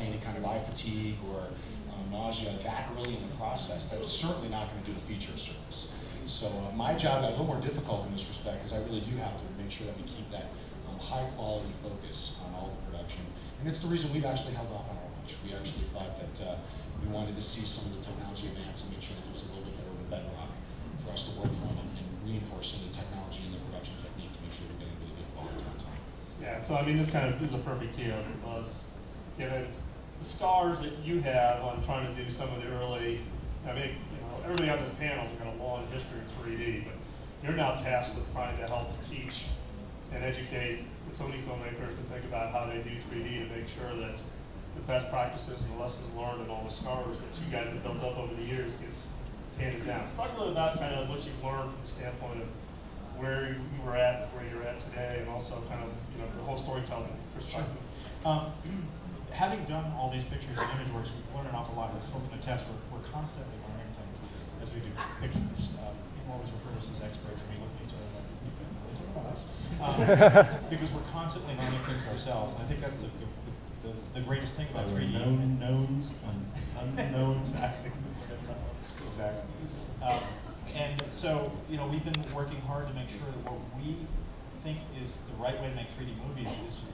causing any kind of eye fatigue or nausea that early in the process, that's certainly not going to do the feature a service. So my job got a little more difficult in this respect, because I really do have to make sure that we keep that high quality focus on all the production. And it's the reason we've actually held off on our launch. We actually thought that we wanted to see some of the technology advance and make sure that there was a little bit better of a bedrock for us to work from and reinforcing the technology and the production technique to make sure we're getting really good quality on time. Yeah, so I mean, this kind of is a perfect tee up because given the scars that you have on trying to do some of the early, I mean, you know, everybody on this panel has got a long history of 3D, but you're now tasked with trying to help teach and educate the Sony filmmakers to think about how they do 3D to make sure that the best practices and the lessons learned and all the scars that you guys have built up over the years gets handed down. So talk a little about kind of what you've learned from the standpoint of where you were at, where you're at today, and also kind of, you know, the whole storytelling perspective. Sure. Having done all these pictures and image works, we've learned an awful lot. As folks can attest, we're constantly learning things as we do pictures. People always refer to us as experts, and we look at each other like, you can really talk about us. Because we're constantly learning things ourselves, and I think that's the greatest thing about 3D. Known knowns, unknowns. Exactly. And so, you know, we've been working hard to make sure that what we think is the right way to make 3D movies is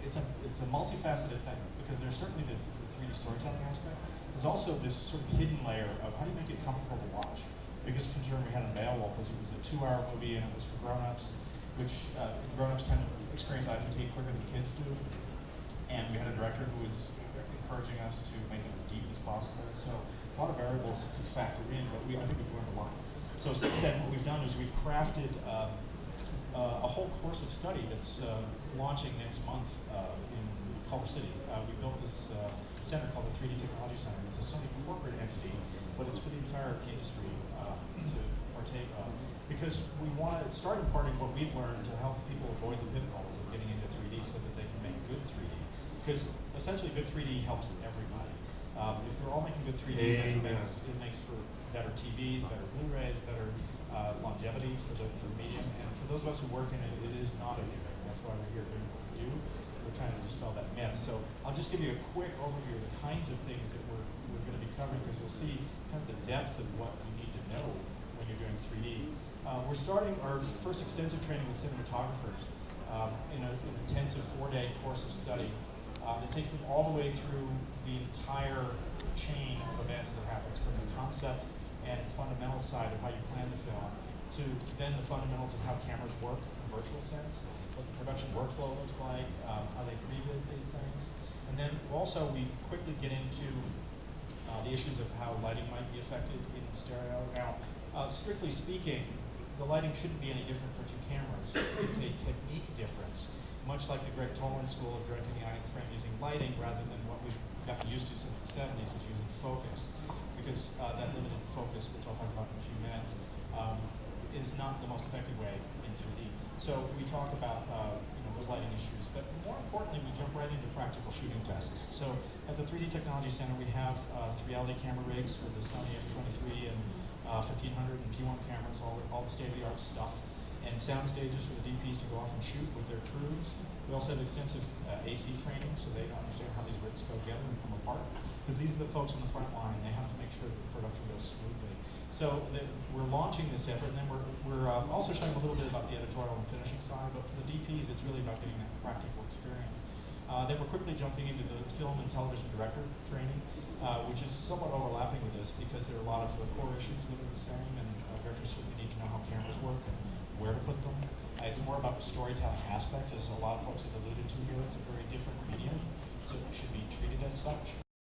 it's a multifaceted thing, because there's certainly the 3D storytelling aspect. There's also this sort of hidden layer of how do you make it comfortable to watch. The biggest concern we had in Beowulf was it was a 2-hour movie and it was for grown-ups, which grown-ups tend to experience eye fatigue quicker than kids do. And we had a director who was encouraging us to make it as deep as possible. So a lot of variables to factor in, but I think we've learned a lot. So since then, what we've done is we've crafted a whole course of study that's launching next month in Culver City. We built this center called the 3D Technology Center. It's a Sony corporate entity, but it's for the entire industry to partake of. Because we want to start imparting what we've learned to help people avoid the pitfalls of getting into 3D so that they can make good 3D. Because essentially good 3D helps everybody. If we're all making good 3D, then it makes for better TVs, better Blu-rays, better longevity for the medium. And for those of us who work in it, it is not a gimmick. That's why we're here doing what we do. We're trying to dispel that myth. So I'll just give you a quick overview of the kinds of things that we're going to be covering, because you'll see kind of the depth of what you need to know when you're doing 3D. We're starting our first extensive training with cinematographers in an intensive 4-day course of study that takes them all the way through the entire chain of events that happens, from the concept and fundamental side of how you plan the film to then the fundamentals of how cameras work in a virtual sense, what the production workflow looks like, how they previs these things. And then also we quickly get into the issues of how lighting might be affected in stereo. Now, strictly speaking, the lighting shouldn't be any different for two cameras. It's a technique difference, much like the Greg Toland school of directing the iron frame using lighting rather than what we've gotten used to since the 70s, is using focus. Because that limited focus, which I'll talk about in a few minutes, is not the most effective way in 3D. So we talk about those lighting issues, but more importantly, we jump right into practical shooting tests. So at the 3D Technology Center, we have 3LD camera rigs with the Sony F23 and 1500 and P1 cameras, all the state-of-the-art stuff, and sound stages for the DPs to go off and shoot with their crews. We also have extensive AC training, so they understand how these rigs go together and come apart. Because these are the folks on the front line, they have to make sure that the production goes smoothly. So we're launching this effort, and then we're also showing a little bit about the editorial and finishing side, but for the DPs, it's really about getting that practical experience. Then we're quickly jumping into the film and television director training, which is somewhat overlapping with this, because there are a lot of the core issues that are the same, and directors certainly need to know how cameras work and where to put them. It's more about the storytelling aspect, as a lot of folks have alluded to here. It's a very different medium, so it should be treated as such.